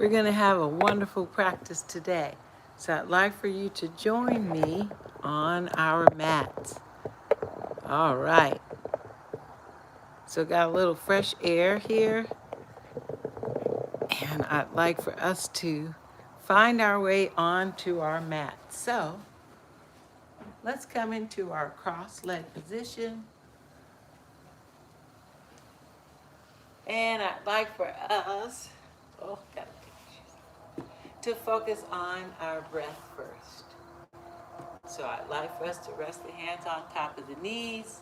We're going to have a wonderful practice today. So I'd like for you to join me on our mats. All right. So got a little fresh air here. And I'd like for us to find our way onto our mat. So let's come into our cross-leg position. And I'd like for us, to focus on our breath first. So I'd like for us to rest the hands on top of the knees.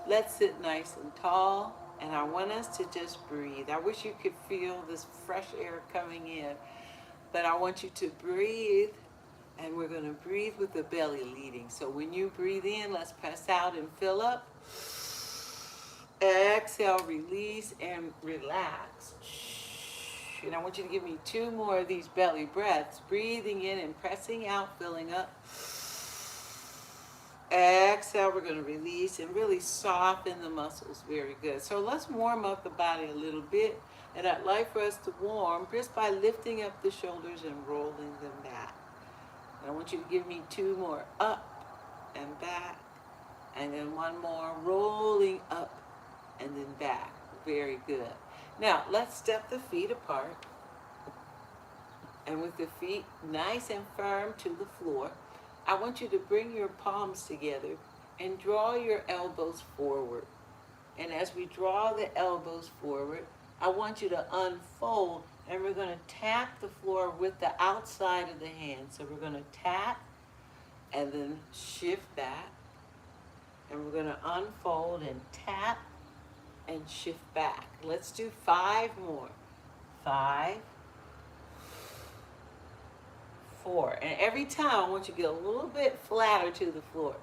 Let's sit nice and tall. And I want us to just breathe. I wish you could feel this fresh air coming in. But I want you to breathe. And we're going to breathe with the belly leading. So when you breathe in, let's press out and fill up. Exhale, release, and relax. And I want you to give me 2 more of these belly breaths. Breathing in and pressing out, filling up. Exhale, we're going to release and really soften the muscles. Very good. So let's warm up the body a little bit. And I'd like for us to warm just by lifting up the shoulders and rolling them back. And I want you to give me 2 more up and back. And then 1 more rolling up and then back. Very good. Now, let's step the feet apart. And with the feet nice and firm to the floor, I want you to bring your palms together and draw your elbows forward. And as we draw the elbows forward, I want you to unfold, and we're going to tap the floor with the outside of the hand. So we're going to tap and then shift back. And we're going to unfold and tap and shift back. Let's do 5 more. 5, 4. And every time I want you to get a little bit flatter to the floor.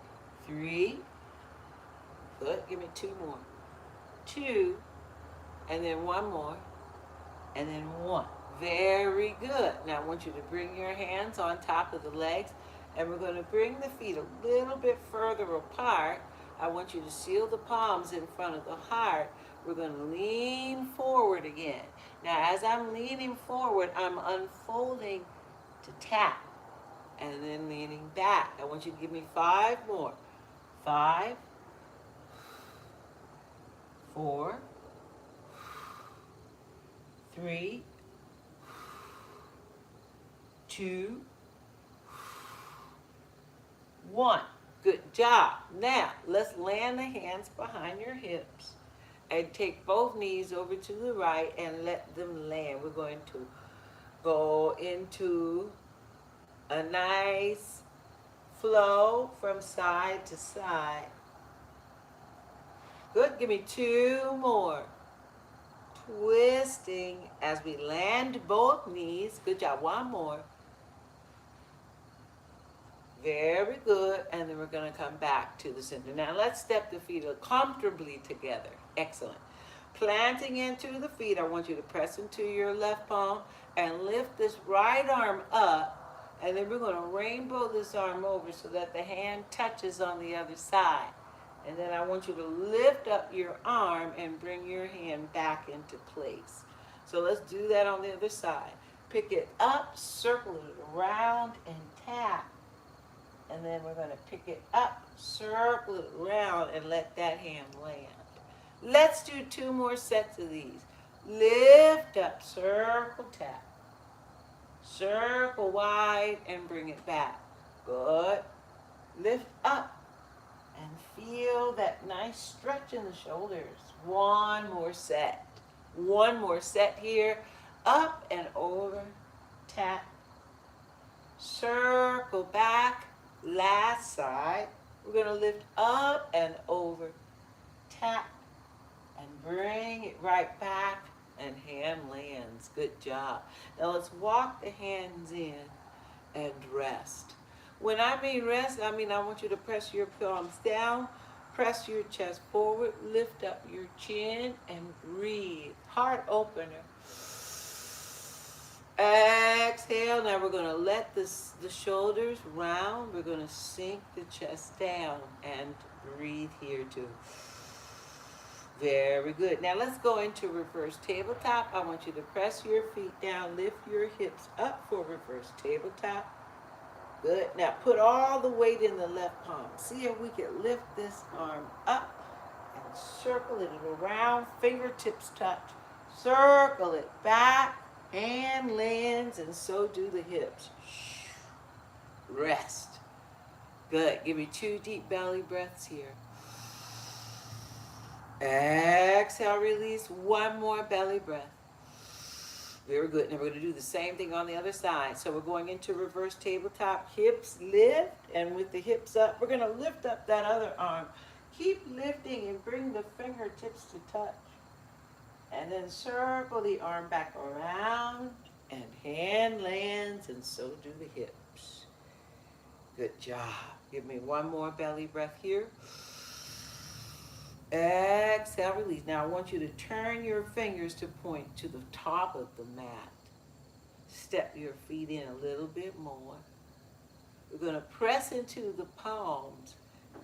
3. Good. Give me 2 more. 2. And then 1 more. And then 1. Very good. Now I want you to bring your hands on top of the legs. And we're going to bring the feet a little bit further apart. I want you to seal the palms in front of the heart. We're going to lean forward again. Now as I'm leaning forward, I'm unfolding to tap and then leaning back. I want you to give me 5 more. 5, 4, 3, 2, 1. Good job. Now, let's land the hands behind your hips and take both knees over to the right and let them land. We're going to go into a nice flow from side to side. Good. Give me 2 more. Twisting as we land both knees. Good job. 1 more. Very good. And then we're going to come back to the center. Now let's step the feet comfortably together. Excellent. Planting into the feet, I want you to press into your left palm and lift this right arm up. And then we're going to rainbow this arm over so that the hand touches on the other side. And then I want you to lift up your arm and bring your hand back into place. So let's do that on the other side. Pick it up, circle it around, and tap. And then we're going to pick it up, circle it around, and let that hand land. Let's do 2 more sets of these. Lift up, circle, tap. Circle wide and bring it back. Good. Lift up and feel that nice stretch in the shoulders. 1 more set. 1 more set here. Up and over, tap. Circle back. Last side, we're going to lift up and over, tap, and bring it right back, and hand lands. Good job. Now let's walk the hands in and rest. When I mean rest, I mean I want you to press your palms down, press your chest forward, lift up your chin, and breathe. Heart opener. Exhale. Now we're going to let the shoulders round. We're going to sink the chest down and breathe here too. Very good. Now let's go into reverse tabletop. I want you to press your feet down, lift your hips up for reverse tabletop. Good. Now put all the weight in the left palm. See if we can lift this arm up and circle it around. Fingertips touch. Circle it back. Hand lands, and so do the hips. Rest. Good. Give me 2 deep belly breaths here. Exhale, release. 1 more belly breath. Very good. Now we're going to do the same thing on the other side. So we're going into reverse tabletop. Hips lift, and with the hips up, we're going to lift up that other arm. Keep lifting and bring the fingertips to touch. And then circle the arm back around, and hand lands, and so do the hips. Good job. Give me 1 more belly breath here. Exhale, release. Now I want you to turn your fingers to point to the top of the mat. Step your feet in a little bit more. We're going to press into the palms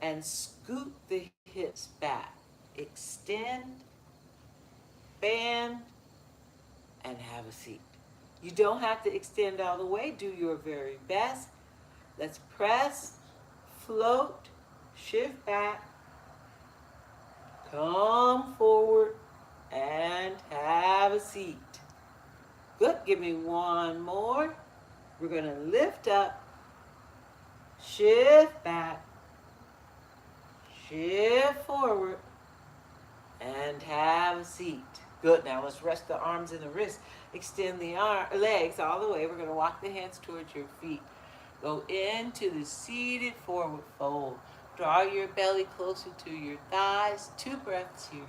and scoot the hips back. Extend, bend, and have a seat. You don't have to extend all the way. Do your very best. Let's press, float, shift back, come forward, and have a seat. Good. Give me 1 more. We're going to lift up, shift back, shift forward, and have a seat. Good. Now let's rest the arms and the wrists. Extend the legs all the way. We're going to walk the hands towards your feet. Go into the seated forward fold. Draw your belly closer to your thighs. 2 breaths here.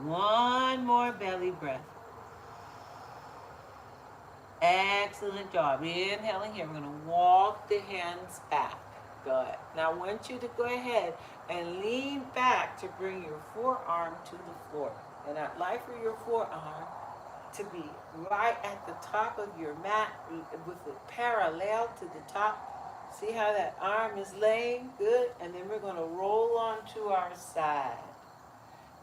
One more belly breath. Excellent job. Inhaling here. We're going to walk the hands back. Good. Now I want you to go ahead and lean back to bring your forearm to the floor. And I'd like for your forearm to be right at the top of your mat with it parallel to the top. See how that arm is laying? Good. And then we're going to roll on to our side.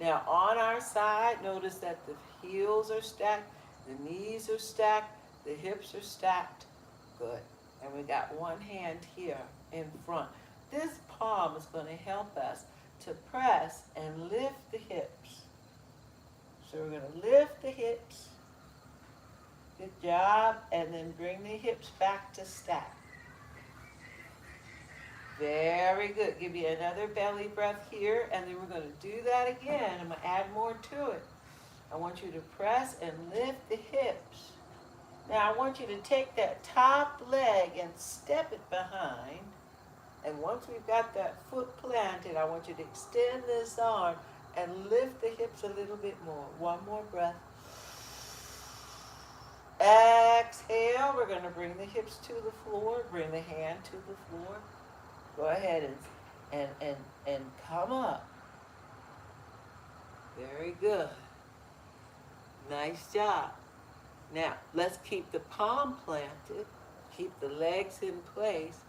Now on our side, notice that the heels are stacked, the knees are stacked, the hips are stacked. Good. And we got one hand here in front. This palm is going to help us to press and lift the hips. So we're going to lift the hips. Good job. And then bring the hips back to stack. Very good. Give me another belly breath here. And then we're going to do that again. I'm going to add more to it. I want you to press and lift the hips. Now I want you to take that top leg and step it behind. And once we've got that foot planted, I want you to extend this arm and lift the hips a little bit more. One more breath. Exhale. We're going to bring the hips to the floor. Bring the hand to the floor. Go ahead and come up. Very good. Nice job. Now, let's keep the palm planted. Keep the legs in place.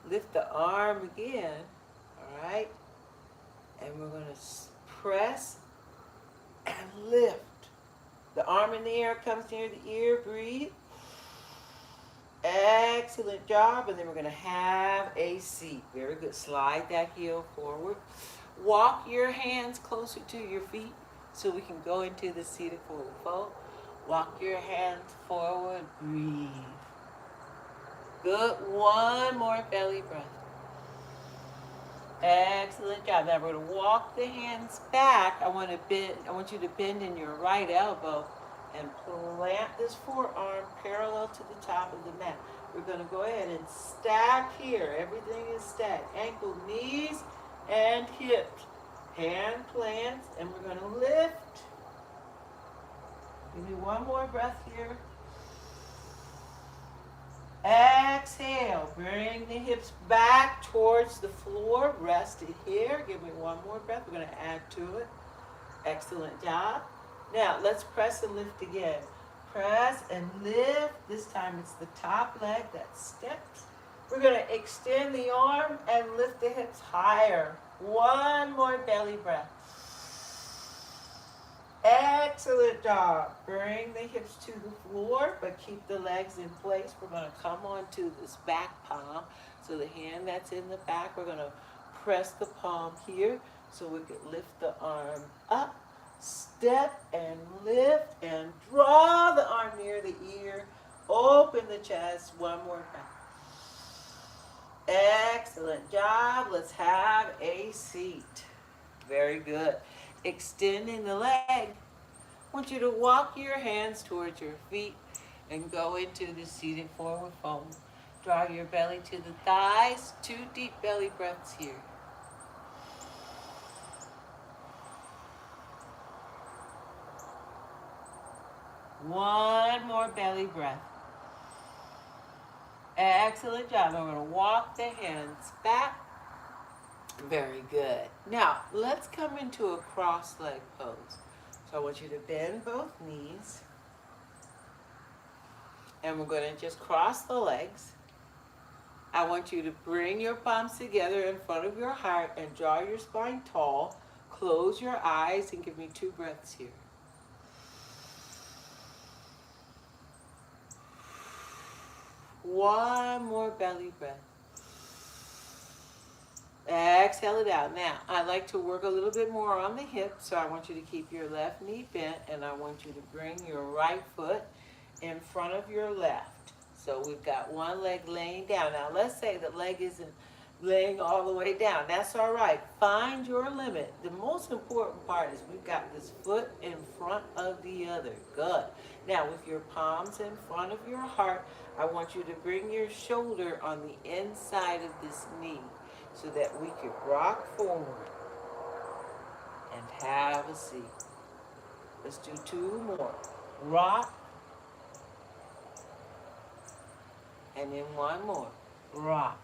Lift the arm again. All right? And we're going to press and lift. The arm in the air comes near the ear. Breathe. Excellent job. And then we're going to have a seat. Very good. Slide that heel forward. Walk your hands closer to your feet so we can go into the seated forward fold. Walk your hands forward. Breathe. Good. One more belly breath. Excellent job. Now we're going to walk the hands back. I want you to bend in your right elbow and plant this forearm parallel to the top of the mat. We're going to go ahead and stack here. Everything is stacked. Ankle, knees, and hips. Hand plants, and we're going to lift. Give me one more breath here. Exhale. Bring the hips back towards the floor. Rest it here. Give me one more breath. We're going to add to it. Excellent job. Now, let's press and lift again. Press and lift. This time it's the top leg that steps. We're going to extend the arm and lift the hips higher. One more belly breath. Excellent job. Bring the hips to the floor, but keep the legs in place. We're going to come onto this back palm. So the hand that's in the back, we're going to press the palm here so we can lift the arm up. Step and lift and draw the arm near the ear. Open the chest. One more time. Excellent job. Let's have a seat. Very good. Extending the leg. I want you to walk your hands towards your feet and go into the seated forward fold. Draw your belly to the thighs. 2 deep belly breaths here. One more belly breath. Excellent job. I'm going to walk the hands back. Very good. Now, let's come into a cross-leg pose. So I want you to bend both knees. And we're going to just cross the legs. I want you to bring your palms together in front of your heart and draw your spine tall. Close your eyes and give me 2 breaths here. One more belly breath. Exhale it out. Now, I like to work a little bit more on the hips, so I want you to keep your left knee bent, and I want you to bring your right foot in front of your left. So we've got one leg laying down. Now, let's say the leg isn't laying all the way down. That's all right. Find your limit. The most important part is we've got this foot in front of the other. Good. Now, with your palms in front of your heart, I want you to bring your shoulder on the inside of this knee so that we can rock forward and have a seat. Let's do 2 more. Rock. And then 1 more. Rock.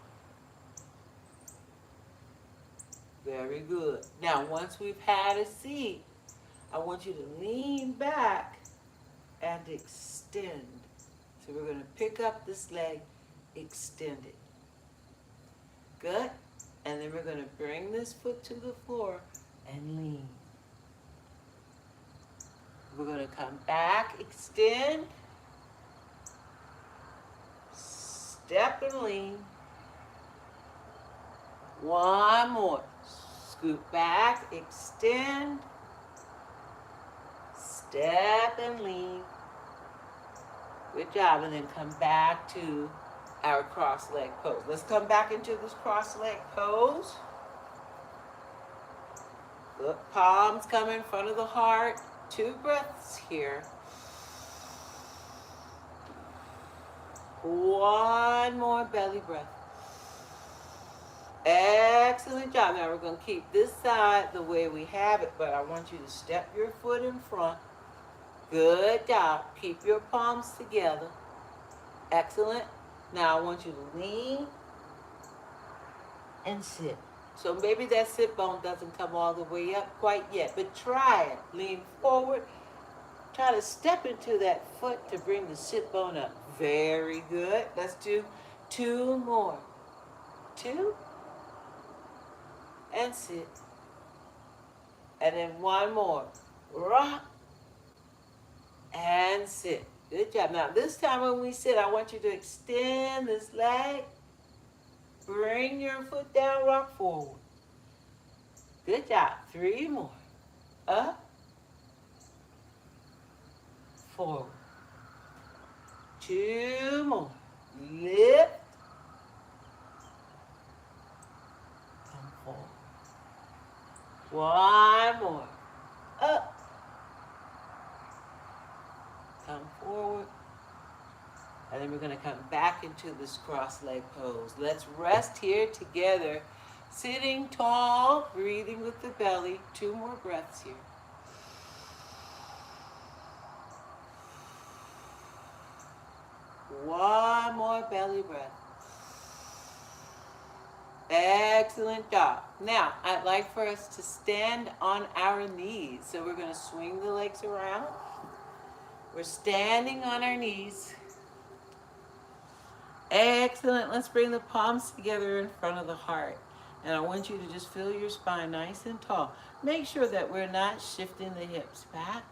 Very good. Now, once we've had a seat, I want you to lean back and extend. So we're going to pick up this leg, extend it. Good. And then we're going to bring this foot to the floor and lean. We're going to come back, extend, step and lean. 1 more. Scoot back, extend, step and lean. Good job. And then come back to our cross leg pose. Let's come back into this cross leg pose. Look, palms come in front of the heart. 2 breaths here. 1 more belly breath. Excellent job. Now we're going to keep this side the way we have it, but I want you to step your foot in front. Good job. Keep your palms together. Excellent. Now I want you to lean and sit. So maybe that sit bone doesn't come all the way up quite yet, but try it. Lean forward. Try to step into that foot to bring the sit bone up. Very good. Let's do 2 more. 2. And sit. And then 1 more. Rock. And sit. Good job. Now this time when we sit, I want you to extend this leg. Bring your foot down, rock forward. Good job. 3 more. Up. Forward. 2 more. Lift. Come forward. 1 more. Up. Come forward. And then we're going to come back into this cross leg pose. Let's rest here together. Sitting tall, breathing with the belly. 2 more breaths here. One more belly breath. Excellent job. Now, I'd like for us to stand on our knees. So we're going to swing the legs around. We're standing on our knees. Excellent. Let's bring the palms together in front of the heart. And I want you to just feel your spine nice and tall. Make sure that we're not shifting the hips back,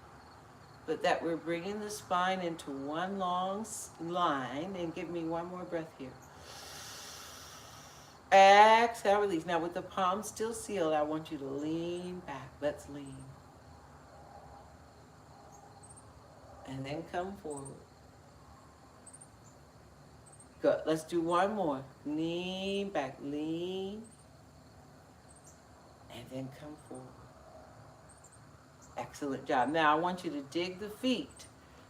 but that we're bringing the spine into one long line. And give me one more breath here. Exhale, release. Now with the palms still sealed, I want you to lean back. Let's lean. And then come forward. Good. Let's do one more. Lean back, lean. And then come forward. Excellent job. Now I want you to dig the feet.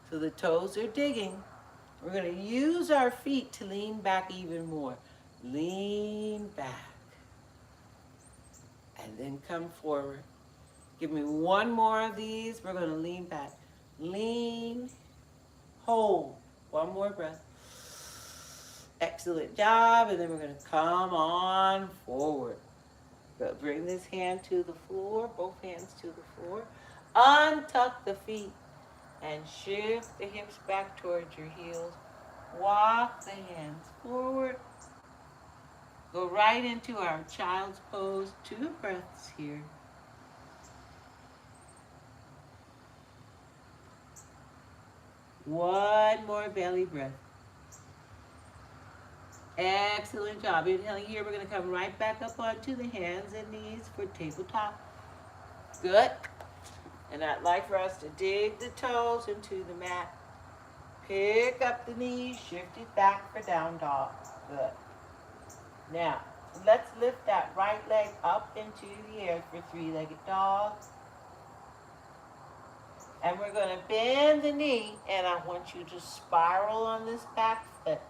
So the toes are digging. We're going to use our feet to lean back even more. Lean back. And then come forward. Give me one more of these. We're going to lean back. Lean. Hold. One more breath. Excellent job. And then we're going to come on forward. Good. Bring this hand to the floor. Both hands to the floor. Untuck the feet. And shift the hips back towards your heels. Walk the hands forward. Go right into our child's pose. 2 breaths here. One more belly breath. Excellent job. Inhaling here, we're going to come right back up onto the hands and knees for tabletop. Good. And I'd like for us to dig the toes into the mat. Pick up the knees, shift it back for down dog. Good. Now, let's lift that right leg up into the air for 3-legged dog. And we're going to bend the knee, and I want you to spiral on this back foot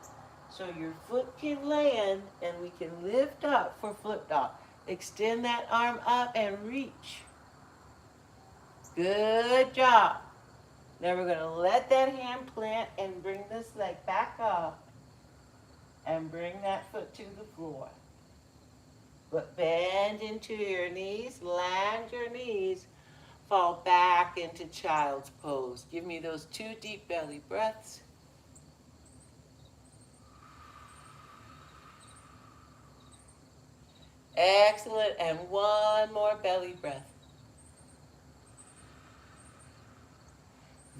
so your foot can land and we can lift up for flip dog. Extend that arm up and reach. Good job. Now we're going to let that hand plant and bring this leg back up and bring that foot to the floor. But bend into your knees, land your knees, fall back into child's pose. Give me those 2 deep belly breaths. Excellent, and one more belly breath.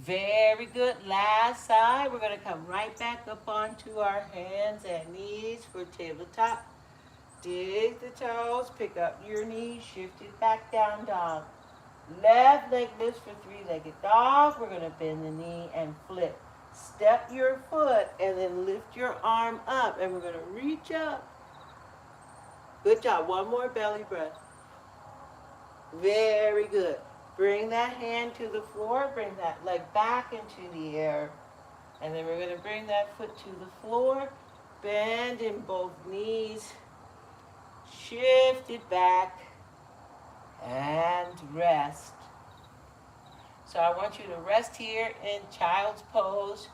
Very good. Last side, we're going to come right back up onto our hands and knees for tabletop. Dig the toes, pick up your knees, shift it back down dog. Left leg lifts for 3-legged dog. We're going to bend the knee and flip. Step your foot and then lift your arm up, and we're going to reach up. Good job. One more belly breath. Very good. Bring that hand to the floor. Bring that leg back into the air. And then we're going to bring that foot to the floor. Bend in both knees. Shift it back. And rest. So I want you to rest here in child's pose.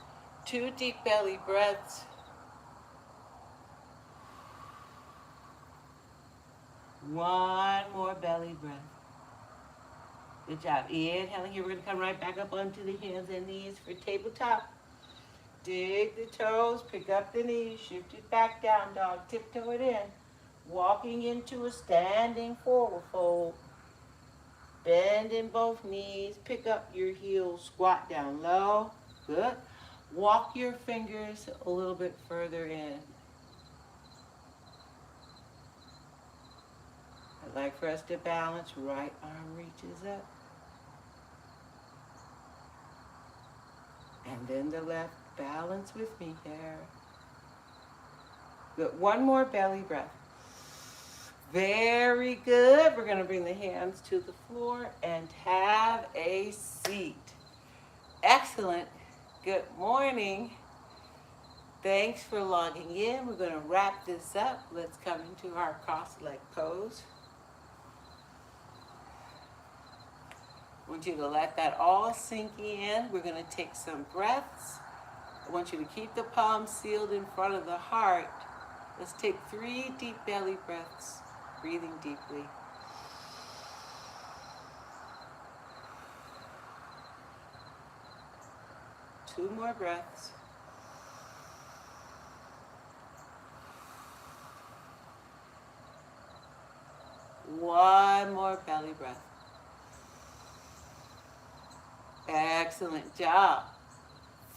2 deep belly breaths. One more belly breath. Good job. Inhaling here. We're going to come right back up onto the hands and knees for tabletop. Dig the toes. Pick up the knees. Shift it back down, dog. Tiptoe it in. Walking into a standing forward fold. Bend in both knees. Pick up your heels. Squat down low. Good. Walk your fingers a little bit further in. I'd like for us to balance. Right arm reaches up. And then the left. Balance with me here. Good. One more belly breath. Very good. We're going to bring the hands to the floor and have a seat. Excellent. Good morning. Thanks for logging in. We're going to wrap this up. Let's come into our cross-leg pose. I want you to let that all sink in. We're going to take some breaths. I want you to keep the palms sealed in front of the heart. Let's take 3 deep belly breaths, breathing deeply. Two more breaths. One more belly breath. Excellent job.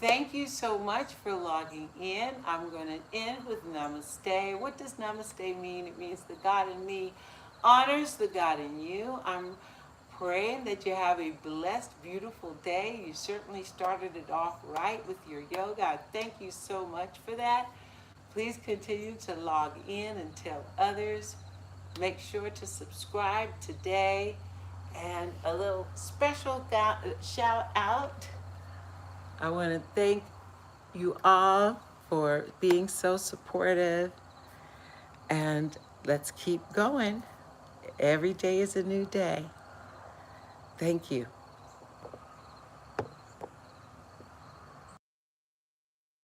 Thank you so much for logging in. I'm going to end with namaste. What does namaste mean? It means the God in me honors the God in you. I'm praying that you have a blessed, beautiful day. You certainly started it off right with your yoga. I thank you so much for that. Please continue to log in and tell others. Make sure to subscribe today. And a little special shout out. I want to thank you all for being so supportive. And let's keep going. Every day is a new day. Thank you.